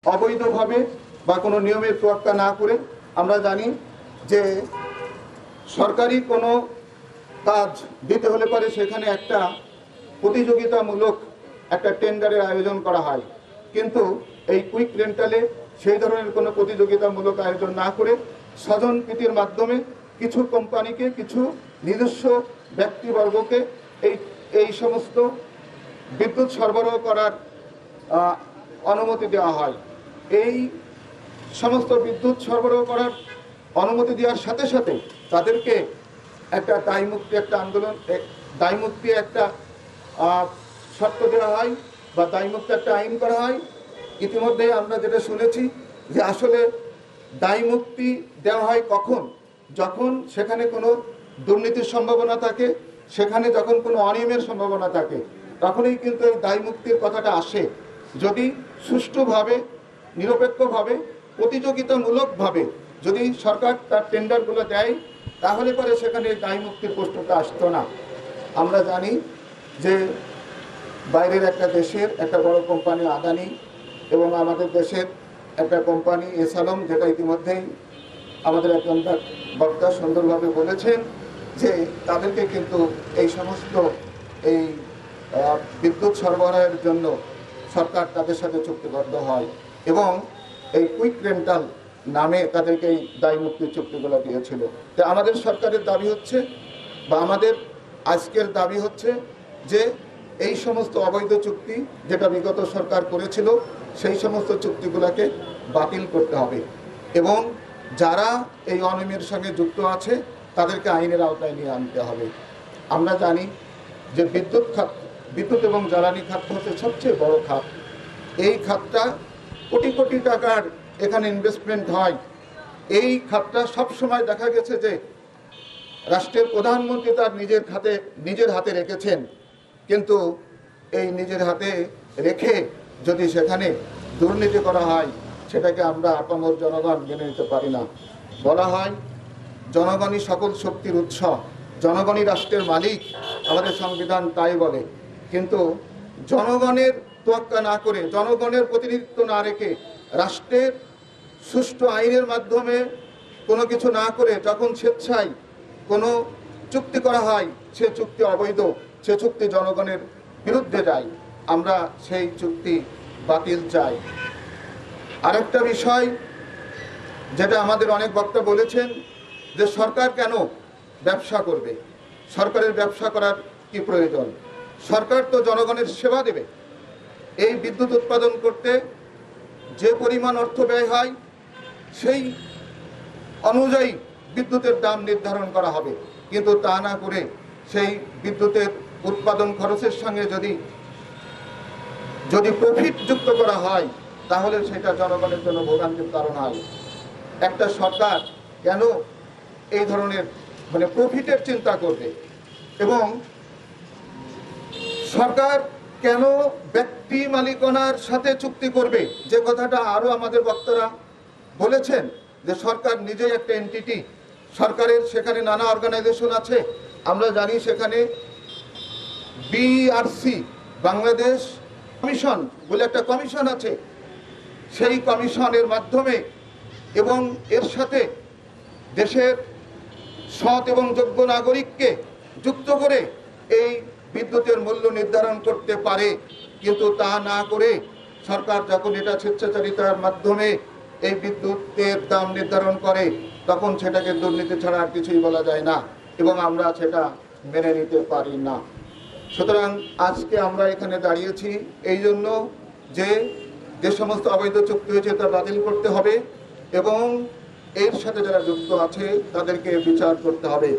অবৈধভাবে বা কোনো নিয়মের তোয়াক্কা না করে আমরা জানি যে সরকারি কোনো কাজ দিতে হলে পরে সেখানে একটা প্রতিযোগিতামূলক একটা টেন্ডারের আয়োজন করা হয়, কিন্তু এই কুইক রেন্টালে সেই ধরনের কোনো প্রতিযোগিতামূলক আয়োজন না করে স্বজনপ্রীতির মাধ্যমে কিছু কোম্পানিকে, কিছু নিজস্ব ব্যক্তিবর্গকে এই সমস্ত বিদ্যুৎ সরবরাহ করার অনুমতি দেওয়া হয়। এই সমস্ত বিদ্যুৎ সরবরাহ করার অনুমতি দেওয়ার সাথে সাথে তাদেরকে একটা দায়মুক্তি, একটা আন্দোলন, দায়মুক্তি একটা শর্ত দেওয়া হয় বা দায়মুক্ত একটা আইন করা হয়। ইতিমধ্যে আমরা যেটা শুনেছি যে আসলে দায়মুক্তি দেওয়া হয় কখন, যখন সেখানে কোনো দুর্নীতির সম্ভাবনা থাকে, সেখানে যখন কোনো অনিয়মের সম্ভাবনা থাকে, তখনই কিন্তু এই দায়মুক্তির কথাটা আসে। যদি সুষ্ঠুভাবে, নিরপেক্ষভাবে, প্রতিযোগিতামূলকভাবে যদি সরকার তার টেন্ডারগুলো দেয়, তাহলে পরে সেখানে দায়মুক্তির প্রশ্নটা আসতো না। আমরা জানি যে বাইরের একটা দেশের একটা বড় কোম্পানি আদানি এবং আমাদের দেশের একটা কোম্পানি এসালম, যেটা ইতিমধ্যেই আমাদের একজন বক্তা সুন্দরভাবে বলেছেন যে তাদেরকে কিন্তু এই সমস্ত এই বিদ্যুৎ সরবরাহের জন্য সরকার তাদের সাথে চুক্তিবদ্ধ হয় এবং এই কুইক রেন্টাল নামে তাদেরকে এই দায়মুক্তির চুক্তিগুলো দিয়েছিল। তো আমাদের সরকারের দাবি হচ্ছে বা আমাদের আজকের দাবি হচ্ছে যে এই সমস্ত অবৈধ চুক্তি যেটা বিগত সরকার করেছিল সেই সমস্ত চুক্তিগুলোকে বাতিল করতে হবে এবং যারা এই অনিয়মের সঙ্গে যুক্ত আছে তাদেরকে আইনের আওতায় নিয়ে আনতে হবে। আমরা জানি যে বিদ্যুৎ এবং জ্বালানি খাত হচ্ছে সবচেয়ে বড় খাত। এই খাতটা কোটি কোটি টাকার এখানে ইনভেস্টমেন্ট হয়। এই খাতটা সবসময় দেখা গেছে যে রাষ্ট্রের প্রধানমন্ত্রী তার নিজের হাতে রেখেছেন, কিন্তু এই নিজের হাতে রেখে যদি সেখানে দুর্নীতি করা হয় সেটাকে আমরা আপামর জনগণ মেনে নিতে পারি না। বলা হয় জনগণই সকল শক্তির উৎস, জনগণই রাষ্ট্রের মালিক, আমাদের সংবিধান তাই বলে। কিন্তু জনগণের তোয়াক্কা না করে, জনগণের প্রতিনিধিত্ব না রেখে, রাষ্ট্রের সুষ্ঠু আইনের মাধ্যমে কোনো কিছু না করে যখন স্বেচ্ছায় কোনো চুক্তি করা হয়, সে চুক্তি অবৈধ, সে চুক্তি জনগণের বিরুদ্ধে যায়। আমরা সেই চুক্তি বাতিল চাই। আরেকটা বিষয় যেটা আমাদের অনেক বক্তা বলেছেন যে সরকার কেন ব্যবসা করবে, সরকারের ব্যবসা করার কি প্রয়োজন? সরকার তো জনগণের সেবা দেবে। এই বিদ্যুৎ উৎপাদন করতে যে পরিমাণ অর্থ ব্যয় হয় সেই অনুযায়ী বিদ্যুতের দাম নির্ধারণ করা হবে, কিন্তু তা না করে সেই বিদ্যুতের উৎপাদন খরচের সঙ্গে যদি প্রফিট যুক্ত করা হয় তাহলে সেটা জনগণের জন্য ভোগান্তির কারণ হয়। একটা সরকার কেন এই ধরনের প্রফিটের চিন্তা করবে এবং সরকার কেন ব্যক্তি মালিকানার সাথে চুক্তি করবে? যে কথাটা আরো আমাদের বক্তারা বলেছেন যে সরকার নিজেই একটা এন্টিটি, সরকারের সেখানে নানা অর্গানাইজেশন আছে। আমরা জানি সেখানে বিআরসি, বাংলাদেশ কমিশন বলে একটা কমিশন আছে। সেই কমিশনের মাধ্যমে এবং এর সাথে দেশের সৎ এবং যোগ্য নাগরিককে যুক্ত করে এই বিদ্যুতের মূল্য নির্ধারণ করতে পারে, কিন্তু তা না করে সরকার যখন এটা স্বেচ্ছাচারিতার মাধ্যমে এই বিদ্যুতের দাম নির্ধারণ করে তখন সেটাকে দুর্নীতি ছাড়া আর কিছুই বলা যায় না এবং আমরা সেটা মেনে নিতে পারি না। সুতরাং আজকে আমরা এখানে দাঁড়িয়েছি এই জন্য যে সমস্ত অবৈধ চুক্তি হয়েছে তা বাতিল করতে হবে এবং এর সাথে যারা যুক্ত আছে তাদেরকে বিচার করতে হবে।